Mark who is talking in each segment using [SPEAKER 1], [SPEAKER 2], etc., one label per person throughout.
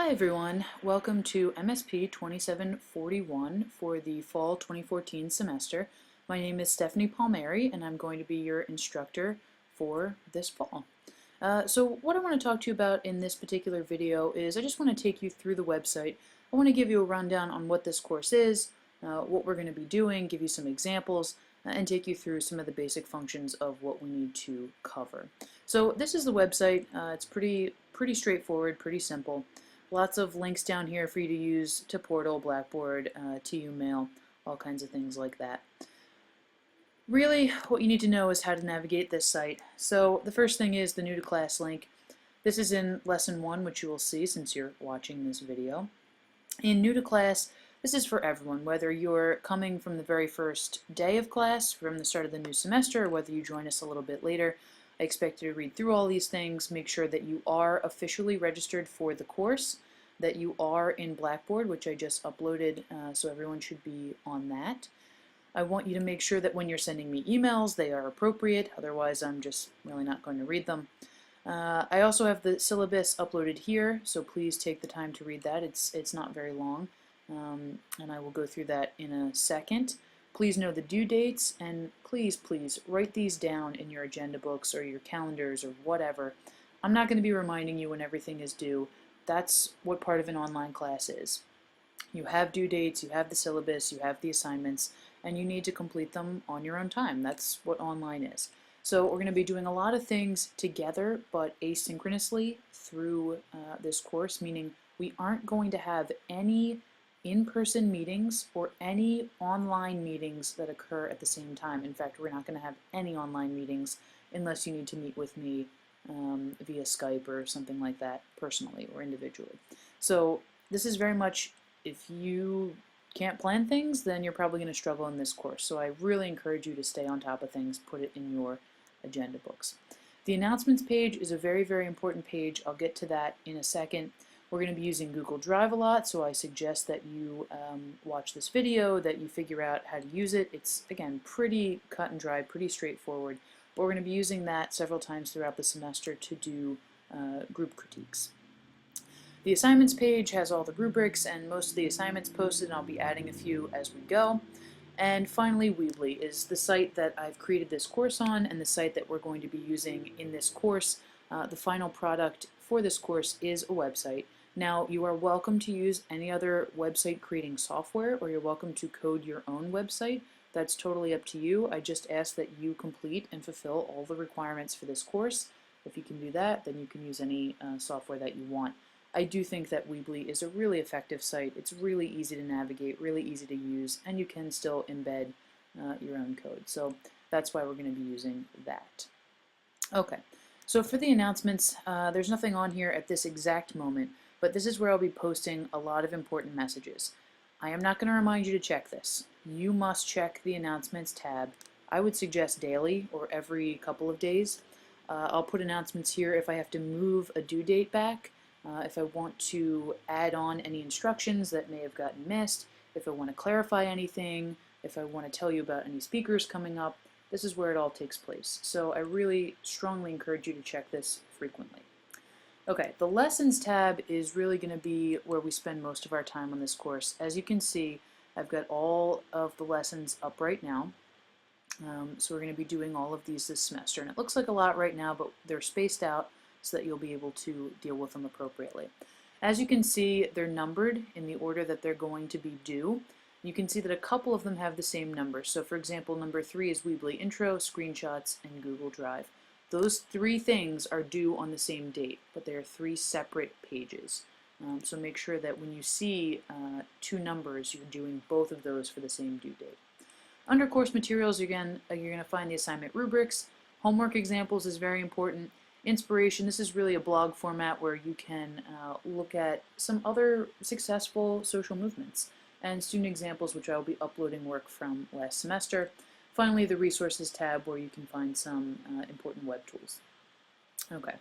[SPEAKER 1] Hi everyone, welcome to MSP 2741 for the fall 2014 semester. My name is Stephanie Palmieri and I'm going to be your instructor for this fall. So what I want to talk to you about in this particular video is I just want to take you through the website. I want to give you a rundown on what this course is, what we're going to be doing, give you some examples, and take you through some of the basic functions of what we need to cover. So this is the website. It's pretty straightforward, pretty simple. Lots of links down here for you to use to Portal, Blackboard, TU Mail, all kinds of things like that. Really, what you need to know is how to navigate this site. So the first thing is the new to class link. This is in lesson 1, which you will see since you're watching this video. In new to class, this is for everyone, whether you're coming from the very first day of class, from the start of the new semester, or whether you join us a little bit later. I expect you to read through all these things, make sure that you are officially registered for the course, that you are in Blackboard, which I just uploaded, so everyone should be on that. I want you to make sure that when you're sending me emails, they are appropriate, otherwise I'm just really not going to read them. I also have the syllabus uploaded here, so please take the time to read that. It's not very long, and I will go through that in a second. Please know the due dates, and please write these down in your agenda books or your calendars or whatever. I'm not going to be reminding you when everything is due. That's what part of an online class is. You have due dates, you have the syllabus, you have the assignments, and you need to complete them on your own time. That's what online is. So we're going to be doing a lot of things together, but asynchronously through this course, meaning we aren't going to have any in-person meetings or any online meetings that occur at the same time. In fact, we're not going to have any online meetings unless you need to meet with me via Skype or something like that personally or individually. So this is very much, if you can't plan things, then you're probably going to struggle in this course. So I really encourage you to stay on top of things, put it in your agenda books. The announcements page is a very important page. I'll get to that in a second. We're going to be using Google Drive a lot, so I suggest that you watch this video, that you figure out how to use it. It's, again, pretty cut and dry, pretty straightforward, but we're going to be using that several times throughout the semester to do group critiques. The assignments page has all the rubrics and most of the assignments posted, and I'll be adding a few as we go. And finally, Weebly is the site that I've created this course on and the site that we're going to be using in this course. The final product for this course is a website. Now, you are welcome to use any other website creating software, or you're welcome to code your own website. That's totally up to you. I just ask that you complete and fulfill all the requirements for this course. If you can do that, then you can use any software that you want. I do think that Weebly is a really effective site. It's really easy to navigate, really easy to use, and you can still embed your own code. So that's why we're going to be using that. Okay, so for the announcements, there's nothing on here at this exact moment, but this is where I'll be posting a lot of important messages. I am not going to remind you to check this. You must check the announcements tab. I would suggest daily or every couple of days. I'll put announcements here if I have to move a due date back. If I want to add on any instructions that may have gotten missed, if I want to clarify anything, if I want to tell you about any speakers coming up, this is where it all takes place. So I really strongly encourage you to check this frequently. Okay, the lessons tab is really going to be where we spend most of our time on this course. As you can see, I've got all of the lessons up right now. So we're going to be doing all of these this semester. And it looks like a lot right now, but they're spaced out so that you'll be able to deal with them appropriately. As you can see, they're numbered in the order that they're going to be due. You can see that a couple of them have the same number. So for example, number 3 is Weebly Intro, Screenshots, and Google Drive. Those 3 things are due on the same date, but they are 3 separate pages. So make sure that when you see 2 numbers, you're doing both of those for the same due date. Under course materials, again, you're going to find the assignment rubrics. Homework examples is very important. Inspiration, this is really a blog format where you can look at some other successful social movements and student examples, which I will be uploading work from last semester. Finally, the resources tab where you can find some important web tools. Okay,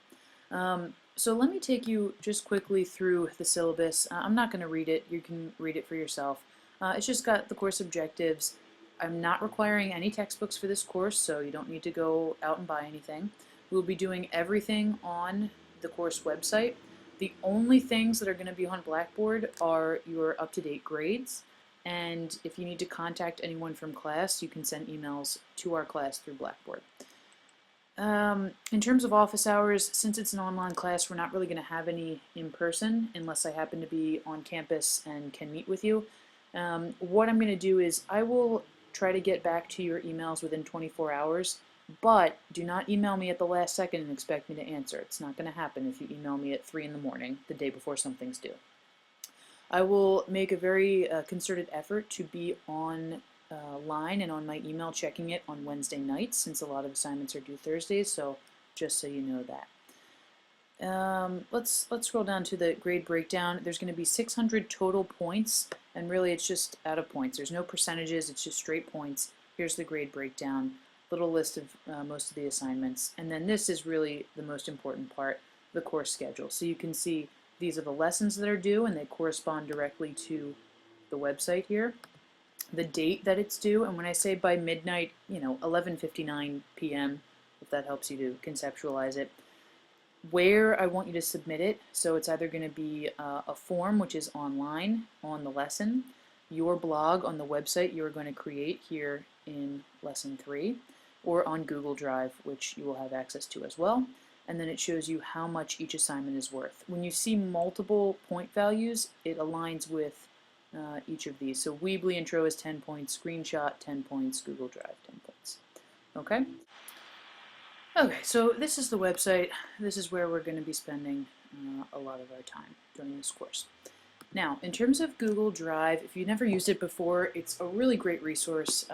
[SPEAKER 1] so let me take you just quickly through the syllabus. I'm not going to read it. You can read it for yourself. It's just got the course objectives. I'm not requiring any textbooks for this course, so you don't need to go out and buy anything. We'll be doing everything on the course website. The only things that are going to be on Blackboard are your up-to-date grades, and if you need to contact anyone from class, you can send emails to our class through Blackboard. In terms of office hours, since it's an online class, we're not really going to have any in person unless I happen to be on campus and can meet with you. What I'm going to do is I will try to get back to your emails within 24 hours, but do not email me at the last second and expect me to answer. It's not going to happen if you email me at 3 in the morning, the day before something's due. I will make a very concerted effort to be on line and on my email checking it on Wednesday nights, since a lot of assignments are due Thursdays, so just so you know that. Let's scroll down to the grade breakdown. There's going to be 600 total points, and really it's just out of points. There's no percentages, it's just straight points. Here's the grade breakdown, little list of most of the assignments, and then this is really the most important part, the course schedule. So you can see these are the lessons that are due, and they correspond directly to the website here. The date that it's due, and when I say by midnight, 11:59 p.m., if that helps you to conceptualize it. Where I want you to submit it, so it's either going to be a form, which is online on the lesson, your blog on the website you are going to create here in lesson 3, or on Google Drive, which you will have access to as well. And then it shows you how much each assignment is worth. When you see multiple point values, it aligns with each of these. So Weebly Intro is 10 points, Screenshot 10 points, Google Drive 10 points. Okay? Okay, so this is the website. This is where we're going to be spending a lot of our time during this course. Now, in terms of Google Drive, if you've never used it before, it's a really great resource.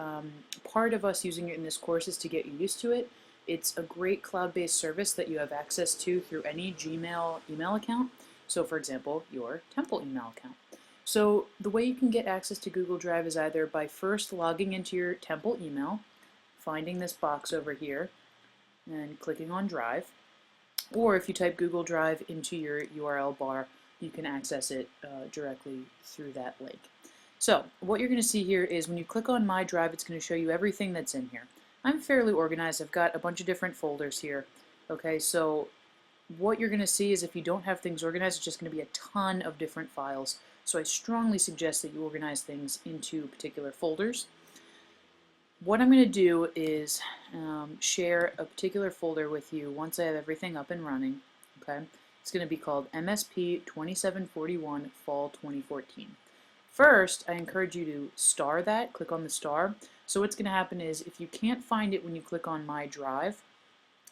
[SPEAKER 1] Part of us using it in this course is to get you used to it. It's a great cloud-based service that you have access to through any Gmail email account. So, for example, your Temple email account. So the way you can get access to Google Drive is either by first logging into your Temple email, finding this box over here, and clicking on Drive, or if you type Google Drive into your URL bar, you can access it directly through that link. So what you're going to see here is when you click on My Drive, it's going to show you everything that's in here. I'm fairly organized. I've got a bunch of different folders here. Okay, so what you're going to see is if you don't have things organized, it's just going to be a ton of different files. So I strongly suggest that you organize things into particular folders. What I'm going to do is share a particular folder with you once I have everything up and running. Okay, it's going to be called MSP 2741 Fall 2014. First, I encourage you to star that, click on the star. So what's going to happen is if you can't find it when you click on My Drive,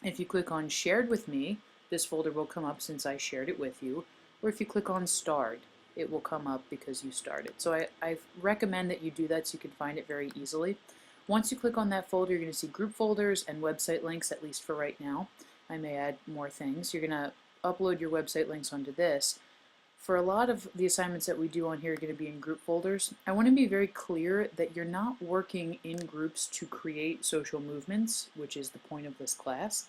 [SPEAKER 1] if you click on Shared with Me, this folder will come up since I shared it with you, or if you click on Starred, it will come up because you started. So I recommend that you do that so you can find it very easily. Once you click on that folder, you're going to see group folders and website links, at least for right now. I may add more things. You're going to upload your website links onto this. For a lot of the assignments that we do on here are going to be in group folders. I want to be very clear that you're not working in groups to create social movements, which is the point of this class.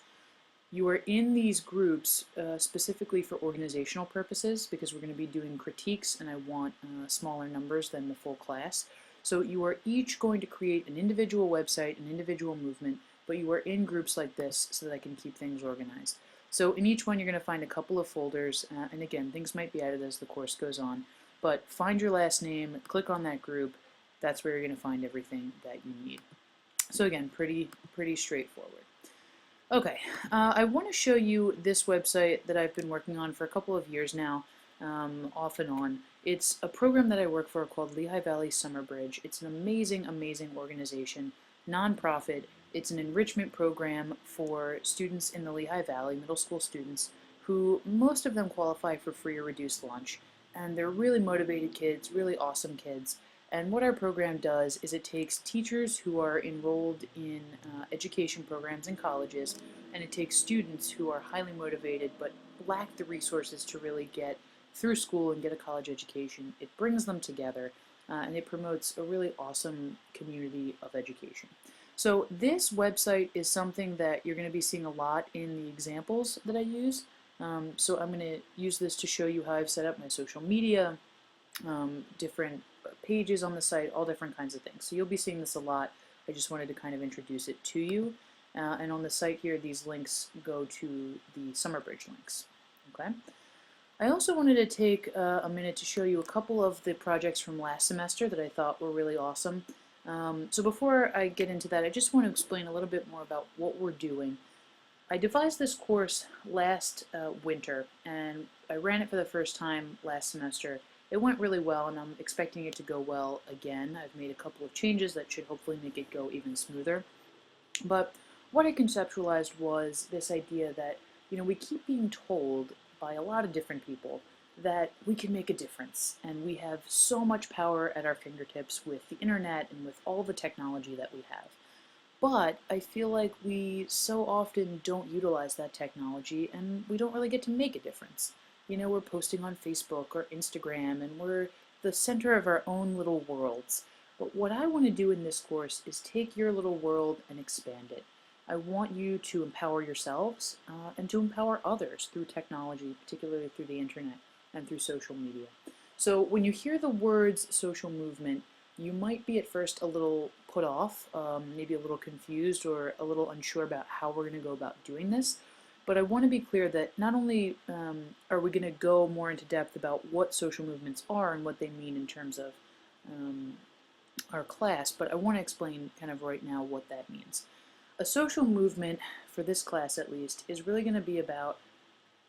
[SPEAKER 1] You are in these groups specifically for organizational purposes, because we're going to be doing critiques and I want smaller numbers than the full class. So you are each going to create an individual website, an individual movement, but you are in groups like this so that I can keep things organized. So in each one you're going to find a couple of folders, and again, things might be added as the course goes on, but find your last name, click on that group, that's where you're going to find everything that you need. So again, pretty straightforward. Okay, I want to show you this website that I've been working on for a couple of years now, off and on. It's a program that I work for called Lehigh Valley Summer Bridge. It's an amazing, amazing organization, nonprofit. It's an enrichment program for students in the Lehigh Valley, middle school students, who most of them qualify for free or reduced lunch. And they're really motivated kids, really awesome kids. And what our program does is it takes teachers who are enrolled in education programs in colleges, and it takes students who are highly motivated but lack the resources to really get through school and get a college education. It brings them together, and it promotes a really awesome community of education. So this website is something that you're going to be seeing a lot in the examples that I use. So I'm going to use this to show you how I've set up my social media, different pages on the site, all different kinds of things. So you'll be seeing this a lot. I just wanted to kind of introduce it to you. And on the site here, these links go to the Summer Bridge links. Okay. I also wanted to take a minute to show you a couple of the projects from last semester that I thought were really awesome. So before I get into that, I just want to explain a little bit more about what we're doing. I devised this course last winter, and I ran it for the first time last semester. It went really well, and I'm expecting it to go well again. I've made a couple of changes that should hopefully make it go even smoother. But what I conceptualized was this idea that, we keep being told by a lot of different people that we can make a difference, and we have so much power at our fingertips with the internet and with all the technology that we have. But I feel like we so often don't utilize that technology and we don't really get to make a difference. We're posting on Facebook or Instagram and we're the center of our own little worlds. But what I want to do in this course is take your little world and expand it. I want you to empower yourselves and to empower others through technology, particularly through the internet and through social media. So when you hear the words social movement, you might be at first a little put off, maybe a little confused or a little unsure about how we're going to go about doing this. But I want to be clear that not only are we going to go more into depth about what social movements are and what they mean in terms of um, our class, but I want to explain kind of right now what that means. A social movement, for this class at least, is really going to be about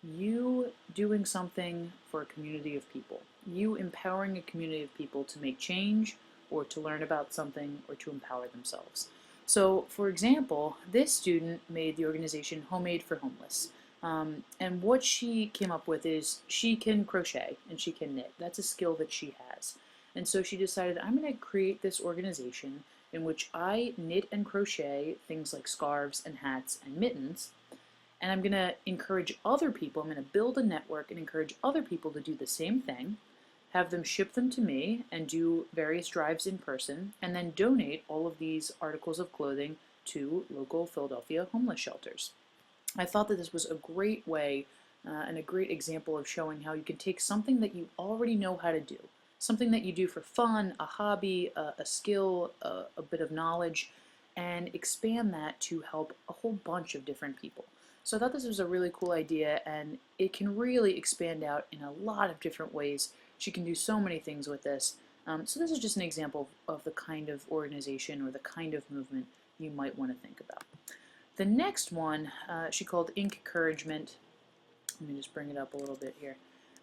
[SPEAKER 1] you doing something for a community of people, you empowering a community of people to make change or to learn about something or to empower themselves. So, for example, this student made the organization Homemade for Homeless. And what she came up with is she can crochet and she can knit. That's a skill that she has. And so she decided, I'm going to create this organization in which I knit and crochet things like scarves and hats and mittens, and I'm going to encourage other people, I'm going to build a network and encourage other people to do the same thing, have them ship them to me and do various drives in person, and then donate all of these articles of clothing to local Philadelphia homeless shelters. I thought that this was a great way and a great example of showing how you can take something that you already know how to do, something that you do for fun, a hobby, a skill, a bit of knowledge, and expand that to help a whole bunch of different people. So I thought this was a really cool idea, and it can really expand out in a lot of different ways. She can do so many things with this. So this is just an example of the kind of organization or the kind of movement you might want to think about. The next one she called Encouragement. Let me just bring it up a little bit here.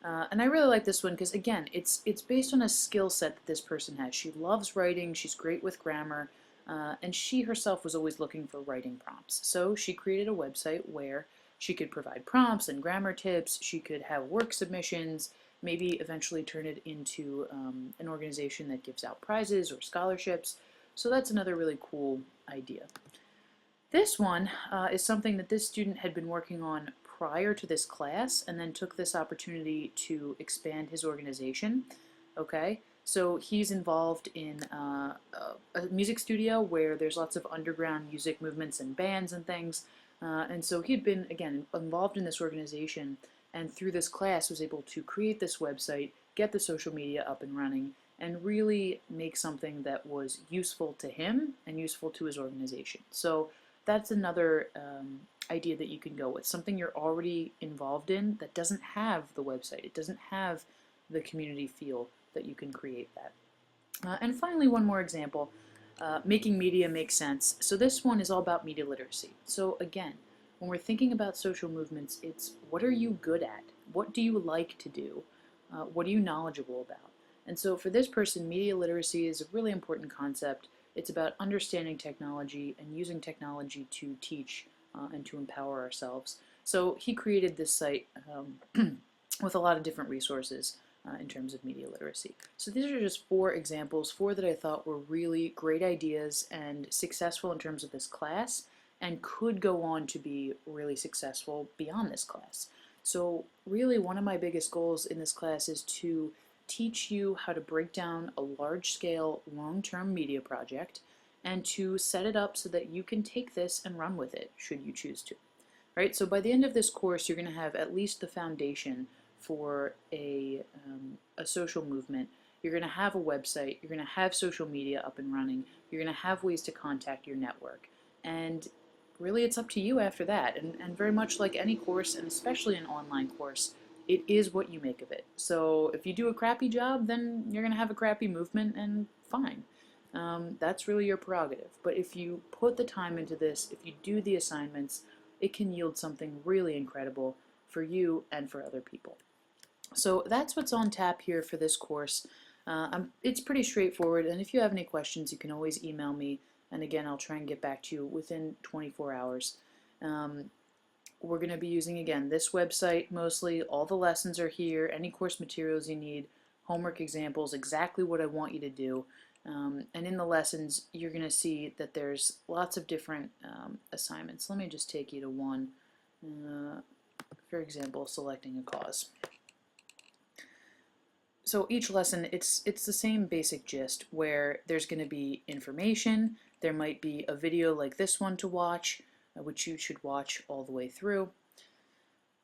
[SPEAKER 1] And I really like this one because, again, it's based on a skill set that this person has. She loves writing, she's great with grammar, and she herself was always looking for writing prompts. So she created a website where she could provide prompts and grammar tips, she could have work submissions, maybe eventually turn it into an organization that gives out prizes or scholarships. So that's another really cool idea. This one is something that this student had been working on prior to this class and then took this opportunity to expand his organization. Okay, so he's involved in a music studio where there's lots of underground music movements and bands and things. And so he'd been, again, involved in this organization, and through this class was able to create this website, get the social media up and running, and really make something that was useful to him and useful to his organization. So that's another idea that you can go with, something you're already involved in that doesn't have the website, it doesn't have the community feel, that you can create that. And finally, one more example, making media make sense. So this one is all about media literacy. So again, when we're thinking about social movements, it's what are you good at? What do you like to do? What are you knowledgeable about? And so for this person, media literacy is a really important concept. It's about understanding technology and using technology to teach and to empower ourselves. So he created this site with a lot of different resources in terms of media literacy. So these are just 4 examples, 4 that I thought were really great ideas and successful in terms of this class and could go on to be really successful beyond this class. So really one of my biggest goals in this class is to teach you how to break down a large-scale, long-term media project and to set it up so that you can take this and run with it, should you choose to. Right? So by the end of this course, you're going to have at least the foundation for a social movement. You're going to have a website, you're going to have social media up and running, you're going to have ways to contact your network. And really it's up to you after that. And very much like any course, and especially an online course, it is what you make of it. So if you do a crappy job, then you're going to have a crappy movement, and fine. That's really your prerogative. But if you put the time into this, if you do the assignments, it can yield something really incredible for you and for other people. So that's what's on tap here for this course. It's pretty straightforward, and if you have any questions, you can always email me, and again, I'll try and get back to you within 24 hours. We're going to be using, again, this website mostly. All the lessons are here, any course materials you need, homework examples, exactly what I want you to do. And in the lessons, you're going to see that there's lots of different assignments. Let me just take you to one. For example, selecting a cause. So each lesson, it's the same basic gist, where there's going to be information. There might be a video like this one to watch, which you should watch all the way through.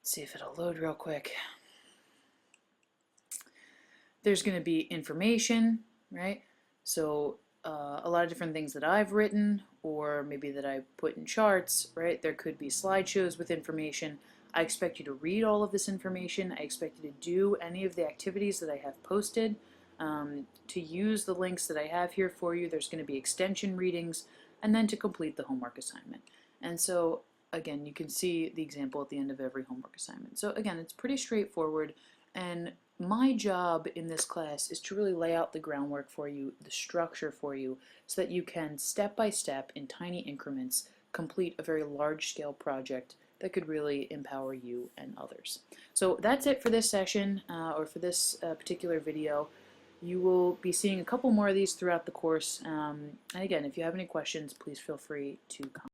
[SPEAKER 1] Let's see if it'll load real quick. There's going to be information, right? So a lot of different things that I've written, or maybe that I put in charts, right? There could be slideshows with information. I expect you to read all of this information. I expect you to do any of the activities that I have posted, to use the links that I have here for you. There's going to be extension readings, and then to complete the homework assignment. And so, again, you can see the example at the end of every homework assignment. So again, it's pretty straightforward, and my job in this class is to really lay out the groundwork for you, the structure for you, so that you can step by step in tiny increments complete a very large-scale project that could really empower you and others. So that's it for this session, or for this particular video. You will be seeing a couple more of these throughout the course. And again, if you have any questions, please feel free to comment.